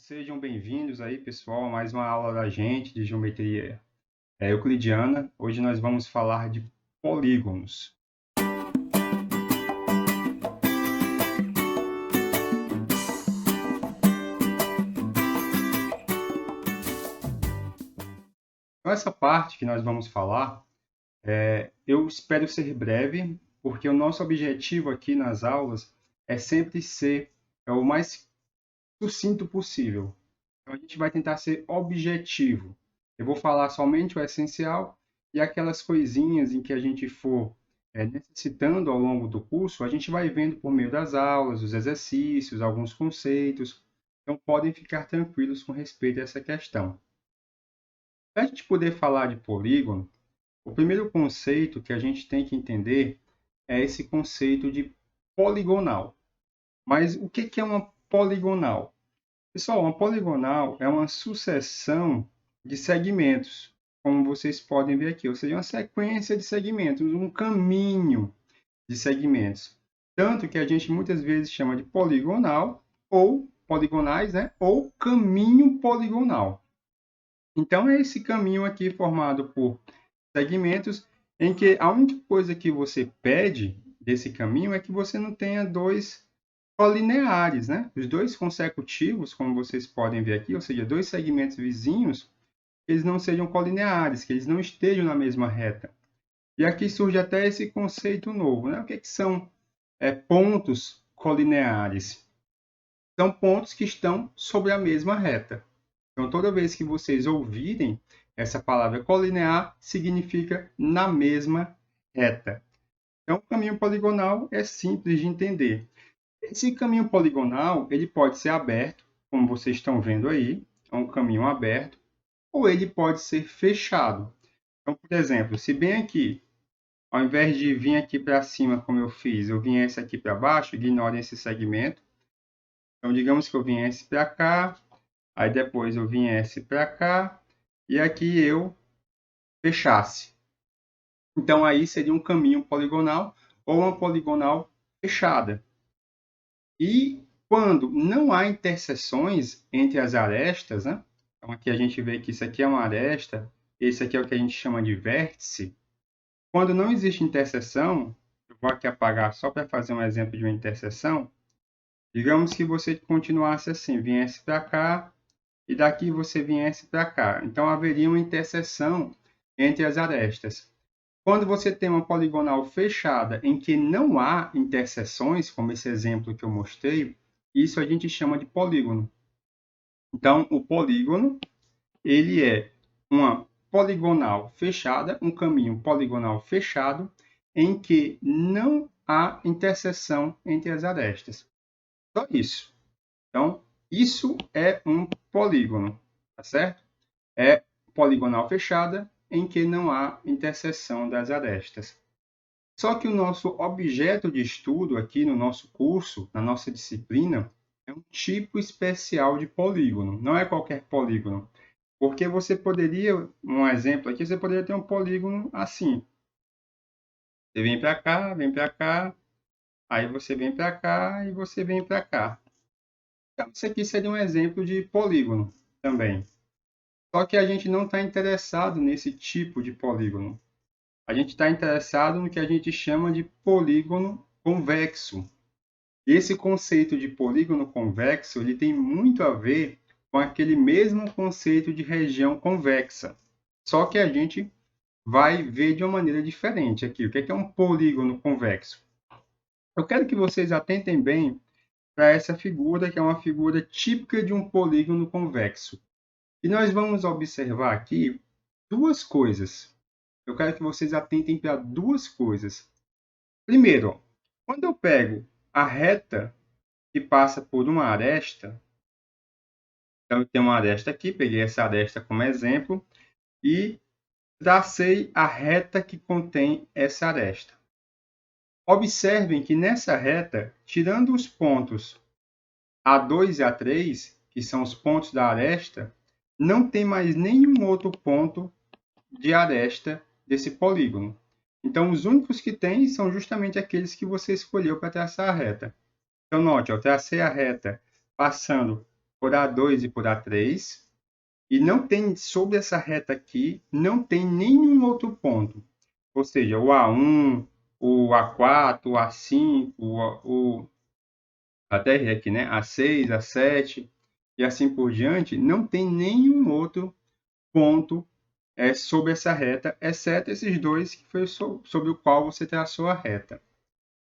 Sejam bem-vindos aí, pessoal, a mais uma aula da gente de geometria euclidiana. Hoje nós vamos falar de polígonos. Então, essa parte que nós vamos falar, eu espero ser breve, porque o nosso objetivo aqui nas aulas é sempre ser o mais sucinto possível. Então, a gente vai tentar ser objetivo. Eu vou falar somente o essencial e aquelas coisinhas em que a gente for necessitando ao longo do curso, a gente vai vendo por meio das aulas, os exercícios, alguns conceitos. Então, podem ficar tranquilos com respeito a essa questão. Para a gente poder falar de polígono, o primeiro conceito que a gente tem que entender é esse conceito de poligonal. Mas o que é uma poligonal? Pessoal, uma poligonal é uma sucessão de segmentos, como vocês podem ver aqui, ou seja, uma sequência de segmentos, um caminho de segmentos. Tanto que a gente muitas vezes chama de poligonal, ou poligonais, né? Ou caminho poligonal. Então, é esse caminho aqui formado por segmentos em que a única coisa que você pede desse caminho é que você não tenha dois colineares, né? Os dois consecutivos, como vocês podem ver aqui, ou seja, dois segmentos vizinhos, eles não sejam colineares, que eles não estejam na mesma reta. E aqui surge até esse conceito novo, né? O que são pontos colineares? São pontos que estão sobre a mesma reta. Então, toda vez que vocês ouvirem essa palavra colinear, significa na mesma reta. Então, o caminho poligonal é simples de entender. Esse caminho poligonal, ele pode ser aberto, como vocês estão vendo aí, é um caminho aberto, ou ele pode ser fechado. Então, por exemplo, se bem aqui, ao invés de vir aqui para cima, como eu fiz, eu viesse aqui para baixo, ignorem esse segmento. Então, digamos que eu viesse para cá, aí depois eu viesse para cá, e aqui eu fechasse. Então, aí seria um caminho poligonal ou uma poligonal fechada. E quando não há interseções entre as arestas, né? Então aqui a gente vê que isso aqui é uma aresta, esse aqui é o que a gente chama de vértice. Quando não existe interseção, eu vou aqui apagar só para fazer um exemplo de uma interseção. Digamos que você continuasse assim, viesse para cá e daqui você viesse para cá. Então haveria uma interseção entre as arestas. Quando você tem uma poligonal fechada em que não há interseções, como esse exemplo que eu mostrei, isso a gente chama de polígono. Então, o polígono, ele é uma poligonal fechada, um caminho poligonal fechado, em que não há interseção entre as arestas. Só isso. Então, isso é um polígono, tá certo? É poligonal fechada, em que não há interseção das arestas. Só que o nosso objeto de estudo aqui no nosso curso, na nossa disciplina, é um tipo especial de polígono. Não é qualquer polígono. Porque você poderia, um exemplo aqui, você poderia ter um polígono assim. Você vem para cá, aí você vem para cá e você vem para cá. Então, isso aqui seria um exemplo de polígono também. Só que a gente não está interessado nesse tipo de polígono. A gente está interessado no que a gente chama de polígono convexo. Esse conceito de polígono convexo ele tem muito a ver com aquele mesmo conceito de região convexa. Só que a gente vai ver de uma maneira diferente aqui. O que é um polígono convexo? Eu quero que vocês atentem bem para essa figura, que é uma figura típica de um polígono convexo. E nós vamos observar aqui duas coisas. Eu quero que vocês atentem para duas coisas. Primeiro, quando eu pego a reta que passa por uma aresta, então eu tenho uma aresta aqui, peguei essa aresta como exemplo e tracei a reta que contém essa aresta. Observem que nessa reta, tirando os pontos A2 e A3, que são os pontos da aresta, não tem mais nenhum outro ponto de aresta desse polígono. Então, os únicos que tem são justamente aqueles que você escolheu para traçar a reta. Então, note, eu tracei a reta passando por A2 e por A3. E não tem, sobre essa reta aqui, não tem nenhum outro ponto. Ou seja, o A1, o A4, o A5, até aqui, né? A6, A7 e assim por diante, não tem nenhum outro ponto sobre essa reta, exceto esses dois que foi sobre o qual você traçou a reta.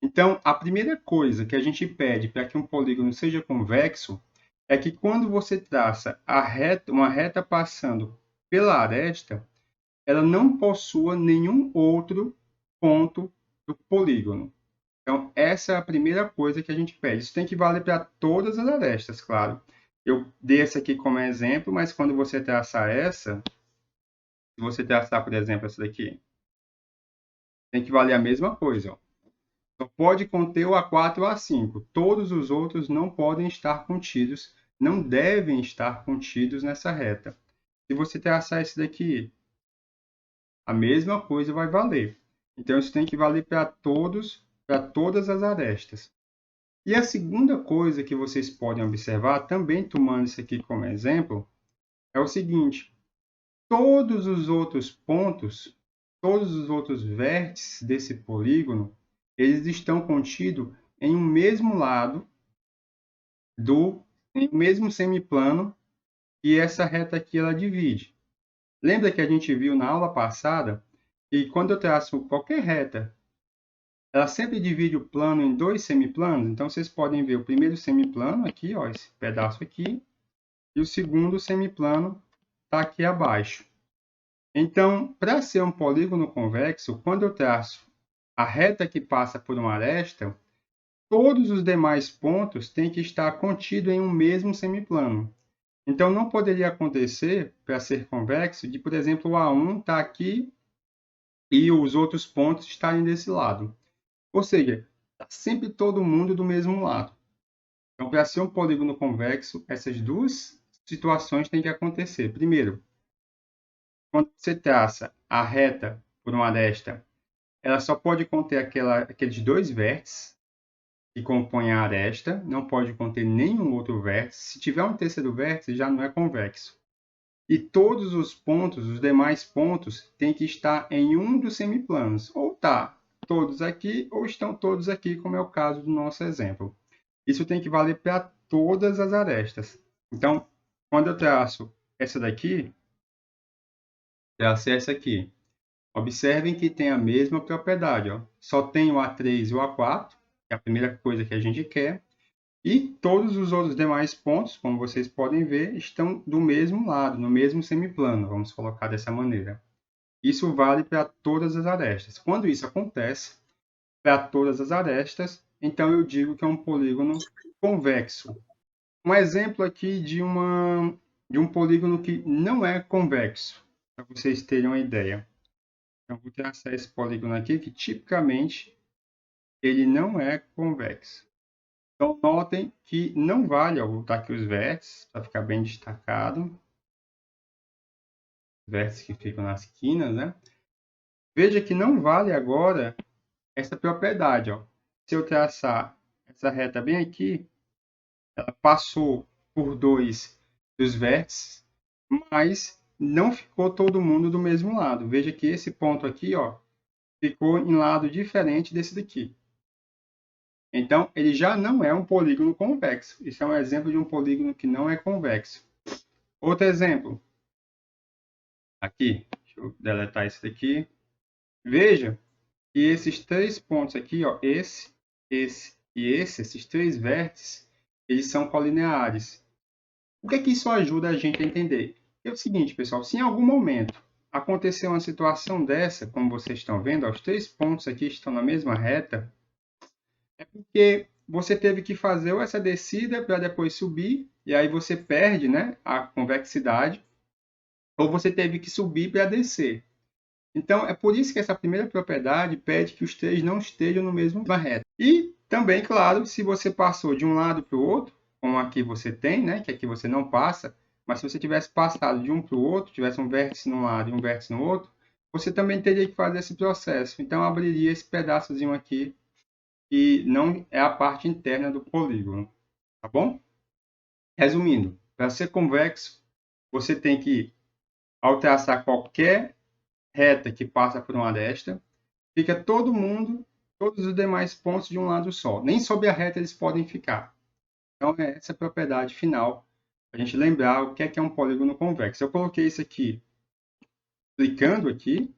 Então, a primeira coisa que a gente pede para que um polígono seja convexo é que quando você traça uma reta passando pela aresta, ela não possua nenhum outro ponto do polígono. Então, essa é a primeira coisa que a gente pede. Isso tem que valer para todas as arestas, claro. Eu dei essa aqui como exemplo, mas quando você traçar essa, se você traçar, por exemplo, essa daqui, tem que valer a mesma coisa. Ó. Só pode conter o A4 e o A5. Todos os outros não podem estar contidos, não devem estar contidos nessa reta. Se você traçar esse daqui, a mesma coisa vai valer. Então, isso tem que valer para todas as arestas. E a segunda coisa que vocês podem observar, também tomando isso aqui como exemplo, é o seguinte: todos os outros pontos, todos os outros vértices desse polígono, eles estão contidos em um mesmo lado em um mesmo semiplano e essa reta aqui ela divide. Lembra que a gente viu na aula passada que quando eu traço qualquer reta, ela sempre divide o plano em dois semiplanos? Então vocês podem ver o primeiro semiplano aqui, ó, esse pedaço aqui, e o segundo semiplano está aqui abaixo. Então, para ser um polígono convexo, quando eu traço a reta que passa por uma aresta, todos os demais pontos têm que estar contidos em um mesmo semiplano. Então, não poderia acontecer, para ser convexo, de, por exemplo, o A1 estar aqui e os outros pontos estarem desse lado. Ou seja, está sempre todo mundo do mesmo lado. Então, para ser um polígono convexo, essas duas situações têm que acontecer. Primeiro, quando você traça a reta por uma aresta, ela só pode conter aqueles dois vértices que compõem a aresta, não pode conter nenhum outro vértice. Se tiver um terceiro vértice, já não é convexo. E todos os pontos, os demais pontos, têm que estar em um dos semiplanos. Ou está todos aqui, ou estão todos aqui, como é o caso do nosso exemplo. Isso tem que valer para todas as arestas. Então, quando eu traço essa daqui, tracei essa aqui. Observem que tem a mesma propriedade. Ó. Só tem o A3 e o A4, que é a primeira coisa que a gente quer. E todos os outros demais pontos, como vocês podem ver, estão do mesmo lado, no mesmo semiplano, vamos colocar dessa maneira. Isso vale para todas as arestas. Quando isso acontece, para todas as arestas, então eu digo que é um polígono convexo. Um exemplo aqui de um polígono que não é convexo, para vocês terem uma ideia. Então, vou traçar esse polígono aqui, que tipicamente ele não é convexo. Então, notem que não vale, ó, vou botar aqui os vértices, para ficar bem destacado. Vértices que ficam nas quinas, né? Veja que não vale agora essa propriedade, ó. Se eu traçar essa reta bem aqui, ela passou por dois dos vértices, mas não ficou todo mundo do mesmo lado. Veja que esse ponto aqui, ó, ficou em lado diferente desse daqui. Então, ele já não é um polígono convexo. Isso é um exemplo de um polígono que não é convexo. Outro exemplo. Aqui, deixa eu deletar esse daqui. Veja que esses três pontos aqui, ó, esse e esses três vértices, eles são colineares. O que é que isso ajuda a gente a entender? É o seguinte, pessoal, se em algum momento acontecer uma situação dessa, como vocês estão vendo, ó, os três pontos aqui estão na mesma reta, é porque você teve que fazer essa descida para depois subir, e aí você perde, né, a convexidade, ou você teve que subir para descer. Então, é por isso que essa primeira propriedade pede que os três não estejam no mesmo reta. E também, claro, se você passou de um lado para o outro, como aqui você tem, né, que aqui você não passa, mas se você tivesse passado de um para o outro, tivesse um vértice num lado e um vértice no outro, você também teria que fazer esse processo. Então, abriria esse pedaçozinho aqui que não é a parte interna do polígono, tá bom? Resumindo, para ser convexo, você tem que, ao traçar qualquer reta que passa por uma aresta, fica todos os demais pontos de um lado só. Nem sobre a reta eles podem ficar. Então, é essa a propriedade final, para a gente lembrar o que é um polígono convexo. Eu coloquei isso aqui, clicando aqui,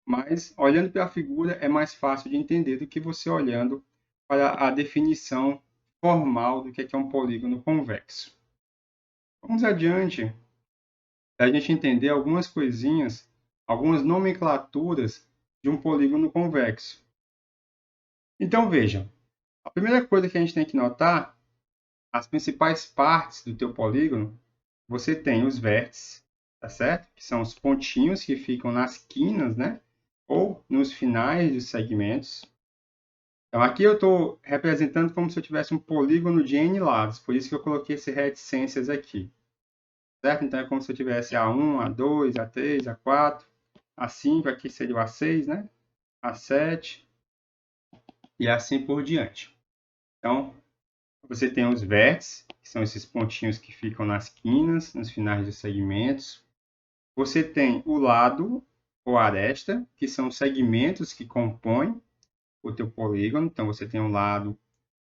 mas olhando para a figura é mais fácil de entender do que você olhando para a definição formal do que é um polígono convexo. Vamos adiante, para a gente entender algumas coisinhas, algumas nomenclaturas de um polígono convexo. Então, vejam, a primeira coisa que a gente tem que notar, as principais partes do teu polígono, você tem os vértices, tá certo? Que são os pontinhos que ficam nas quinas, né? Ou nos finais dos segmentos. Então, aqui eu estou representando como se eu tivesse um polígono de N lados, por isso que eu coloquei esse reticências aqui. Certo? Então, é como se eu tivesse A1, A2, A3, A4, A5, aqui seria o A6, né? A7 e assim por diante. Então, você tem os vértices, que são esses pontinhos que ficam nas quinas, nos finais dos segmentos. Você tem o lado ou aresta, que são os segmentos que compõem o teu polígono. Então, você tem o lado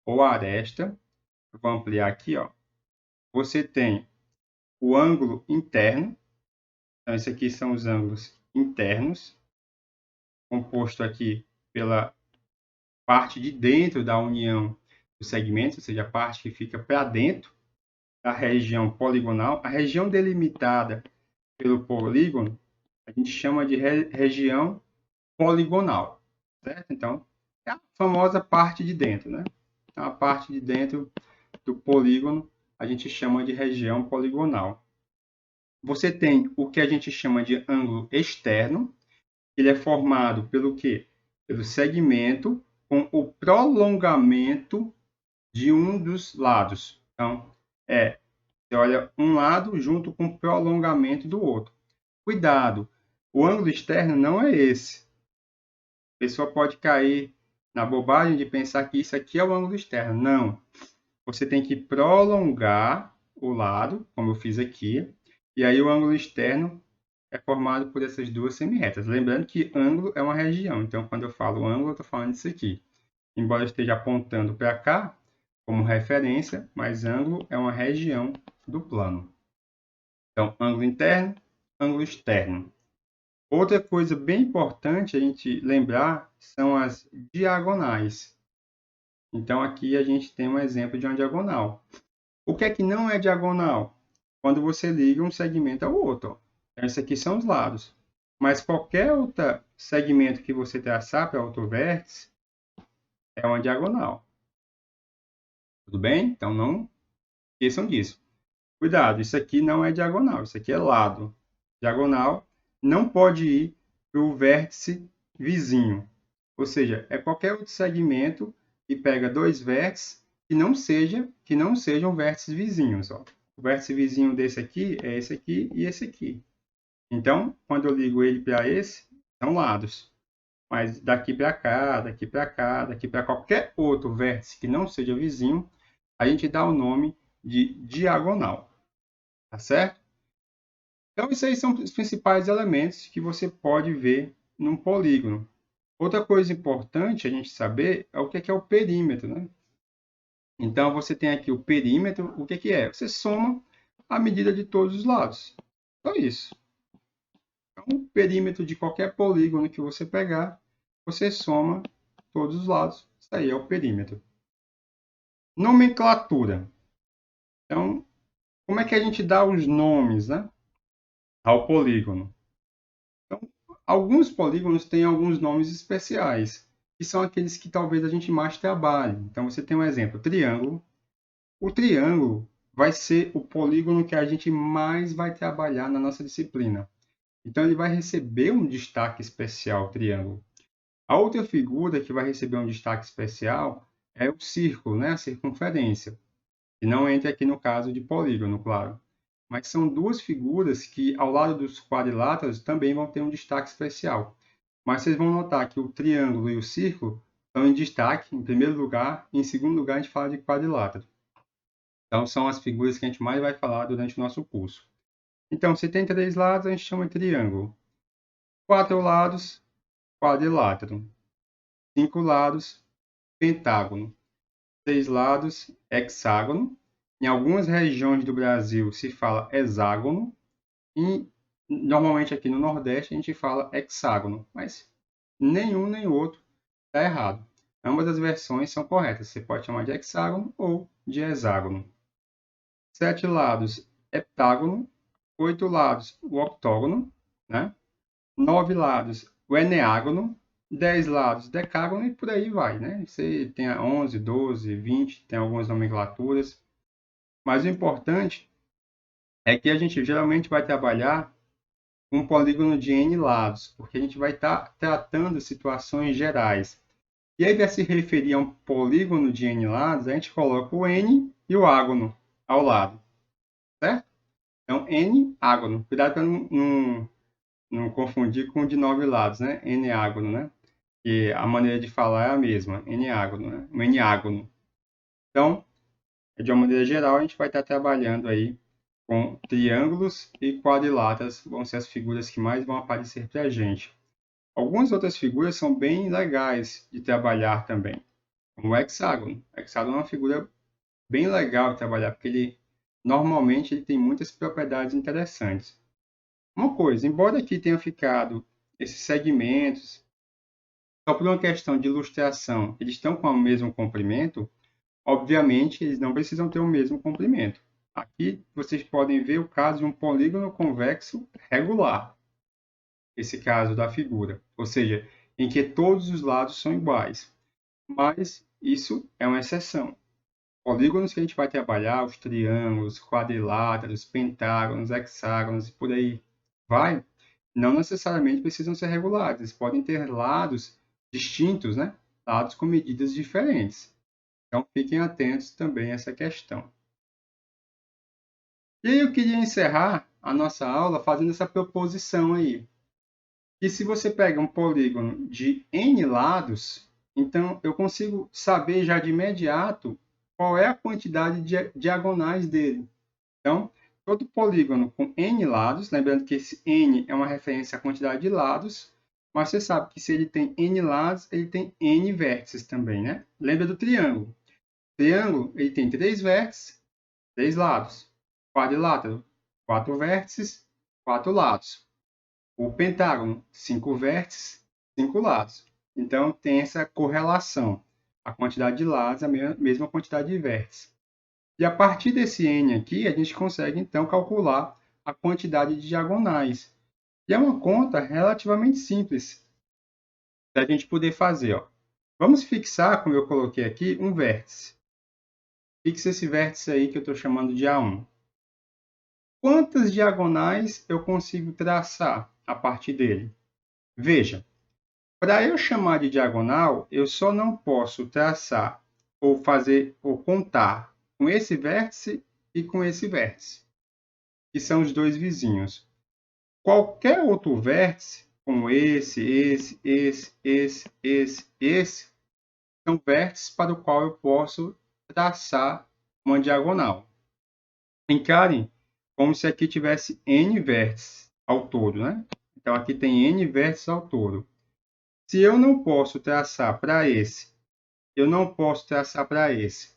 ou aresta. Eu vou ampliar aqui, ó. Você tem o ângulo interno. Então, esses aqui são os ângulos internos, composto aqui pela parte de dentro da união dos segmentos, ou seja, a parte que fica para dentro da região poligonal. A região delimitada pelo polígono, a gente chama de região poligonal, certo? Então, é a famosa parte de dentro, né? Então, a parte de dentro do polígono, a gente chama de região poligonal. Você tem o que a gente chama de ângulo externo, ele é formado pelo quê? Pelo segmento com o prolongamento de um dos lados. Então, você olha um lado junto com o prolongamento do outro. Cuidado, o ângulo externo não é esse. A pessoa pode cair na bobagem de pensar que isso aqui é o ângulo externo. Não. Você tem que prolongar o lado, como eu fiz aqui, e aí o ângulo externo é formado por essas duas semirretas. Lembrando que ângulo é uma região, então quando eu falo ângulo, eu estou falando disso aqui. Embora eu esteja apontando para cá como referência, mas ângulo é uma região do plano. Então, ângulo interno, ângulo externo. Outra coisa bem importante a gente lembrar são as diagonais. Então, aqui a gente tem um exemplo de uma diagonal. O que é que não é diagonal? Quando você liga um segmento ao outro. Então, esses aqui são os lados. Mas qualquer outro segmento que você traçar para outro vértice é uma diagonal. Tudo bem? Então, não esqueçam disso. Cuidado, isso aqui não é diagonal, isso aqui é lado. Diagonal não pode ir para o vértice vizinho. Ou seja, é qualquer outro segmento que pega dois vértices que não sejam vértices vizinhos. Ó. O vértice vizinho desse aqui é esse aqui e esse aqui. Então, quando eu ligo ele para esse, são lados. Mas daqui para cá, daqui para cá, daqui para qualquer outro vértice que não seja vizinho, a gente dá o nome de diagonal. Tá certo? Então, esses aí são os principais elementos que você pode ver num polígono. Outra coisa importante a gente saber é o que é o perímetro, né? Então, você tem aqui o perímetro. O que é? Você soma a medida de todos os lados. Só isso. Então, o perímetro de qualquer polígono que você pegar, você soma todos os lados. Isso aí é o perímetro. Nomenclatura. Então, como é que a gente dá os nomes, né, ao polígono? Então, alguns polígonos têm alguns nomes especiais, que são aqueles que talvez a gente mais trabalhe. Então, você tem um exemplo, triângulo. O triângulo vai ser o polígono que a gente mais vai trabalhar na nossa disciplina. Então, ele vai receber um destaque especial, o triângulo. A outra figura que vai receber um destaque especial é o círculo, né? A circunferência, que não entra aqui no caso de polígono, claro. Mas são duas figuras que, ao lado dos quadriláteros, também vão ter um destaque especial. Mas vocês vão notar que o triângulo e o círculo estão em destaque, em primeiro lugar, e em segundo lugar a gente fala de quadrilátero. Então, são as figuras que a gente mais vai falar durante o nosso curso. Então, se tem 3 lados, a gente chama de triângulo. 4 lados, quadrilátero. 5 lados, pentágono. 6 lados, hexágono. Em algumas regiões do Brasil se fala hexágono. E normalmente aqui no Nordeste a gente fala hexágono. Mas nenhum nem outro está errado. Ambas as versões são corretas. Você pode chamar de hexágono ou de hexágono. 7 lados, heptágono. 8 lados, o octógono, né? 9 lados, o eneágono. 10 lados, decágono e por aí vai, né? Você tem 11, 12, 20, tem algumas nomenclaturas. Mas o importante é que a gente geralmente vai trabalhar um polígono de N lados, porque a gente vai estar tratando situações gerais. E aí, para se referir a um polígono de N lados, a gente coloca o N e o ágono ao lado, certo? Então, N ágono. Cuidado para não confundir com o de 9 lados, né? N ágono, né? E a maneira de falar é a mesma, N ágono, né? Um N ágono. Então, de uma maneira geral, a gente vai estar trabalhando aí com triângulos e quadriláteros, vão ser as figuras que mais vão aparecer para a gente. Algumas outras figuras são bem legais de trabalhar também, como o hexágono. O hexágono é uma figura bem legal de trabalhar, porque normalmente ele tem muitas propriedades interessantes. Uma coisa, embora aqui tenha ficado esses segmentos, só por uma questão de ilustração, eles estão com o mesmo comprimento, obviamente eles não precisam ter o mesmo comprimento. Aqui vocês podem ver o caso de um polígono convexo regular, esse caso da figura, ou seja, em que todos os lados são iguais. Mas isso é uma exceção. Polígonos que a gente vai trabalhar, os triângulos, quadriláteros, pentágonos, hexágonos e por aí vai, não necessariamente precisam ser regulares. Eles podem ter lados distintos, né? Lados com medidas diferentes. Então, fiquem atentos também a essa questão. E aí eu queria encerrar a nossa aula fazendo essa proposição aí. E se você pega um polígono de N lados, então eu consigo saber já de imediato qual é a quantidade de diagonais dele. Então, todo polígono com N lados, lembrando que esse N é uma referência à quantidade de lados, mas você sabe que se ele tem N lados, ele tem N vértices também, né? Lembra do triângulo. O triângulo, ele tem 3 vértices, 3 lados. Quadrilátero, 4 vértices, 4 lados. O pentágono, 5 vértices, 5 lados. Então, tem essa correlação. A quantidade de lados é a mesma quantidade de vértices. E a partir desse N aqui, a gente consegue, então, calcular a quantidade de diagonais. E é uma conta relativamente simples da gente poder fazer. Ó. Vamos fixar, como eu coloquei aqui, um vértice. Fixe esse vértice aí que eu estou chamando de A1. Quantas diagonais eu consigo traçar a partir dele? Veja, para eu chamar de diagonal, eu só não posso traçar ou fazer ou contar com esse vértice e com esse vértice, que são os dois vizinhos. Qualquer outro vértice, como esse, são vértices para o qual eu posso traçar uma diagonal. Encarem como se aqui tivesse N vértices ao todo, né? Então, aqui tem N vértices ao todo. Se eu não posso traçar para esse, eu não posso traçar para esse.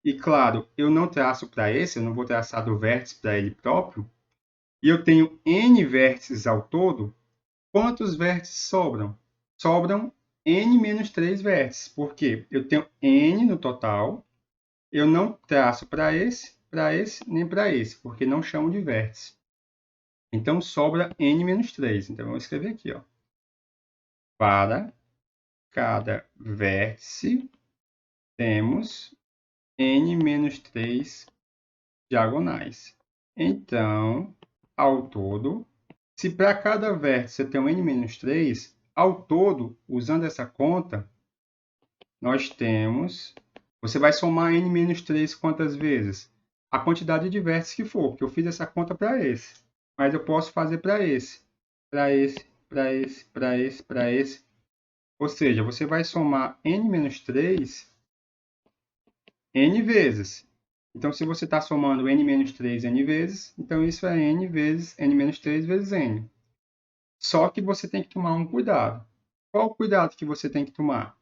E, claro, eu não traço para esse, eu não vou traçar do vértice para ele próprio. E eu tenho N vértices ao todo. Quantos vértices sobram? Sobram N menos 3 vértices. Por quê? Eu tenho N no total. Eu não traço para esse, nem para esse, porque não chamo de vértice. Então, sobra N menos 3. Então, eu vou escrever aqui, ó. Para cada vértice, temos N menos 3 diagonais. Então, ao todo, se para cada vértice eu tenho N menos 3, ao todo, usando essa conta, nós temos... Você vai somar N menos 3 quantas vezes? A quantidade de vértices que for, porque eu fiz essa conta para esse. Mas eu posso fazer para esse, para esse, para esse, para esse, para esse. Ou seja, você vai somar N menos 3 N vezes. Então, se você está somando n menos 3 n vezes, então isso é n vezes n menos 3 vezes n. Só que você tem que tomar um cuidado. Qual o cuidado que você tem que tomar?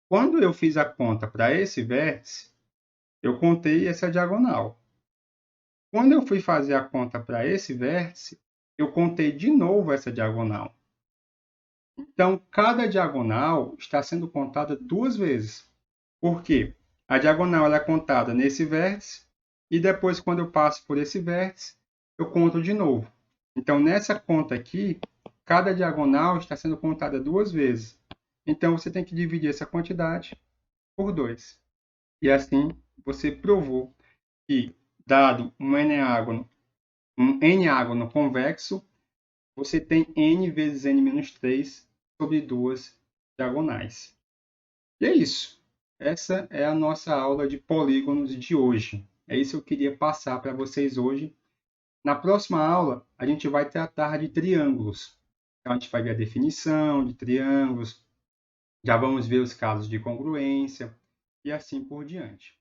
Quando eu fiz a conta para esse vértice, eu contei essa diagonal. Quando eu fui fazer a conta para esse vértice, eu contei de novo essa diagonal. Então, cada diagonal está sendo contada duas vezes. Por quê? A diagonal ela é contada nesse vértice e depois, quando eu passo por esse vértice, eu conto de novo. Então, nessa conta aqui, cada diagonal está sendo contada duas vezes. Então, você tem que dividir essa quantidade por 2. E assim, você provou que, dado um n-ágono convexo, você tem n vezes n menos 3 sobre duas diagonais. E é isso. Essa é a nossa aula de polígonos de hoje. É isso que eu queria passar para vocês hoje. Na próxima aula, a gente vai tratar de triângulos. Então, a gente vai ver a definição de triângulos, já vamos ver os casos de congruência e assim por diante.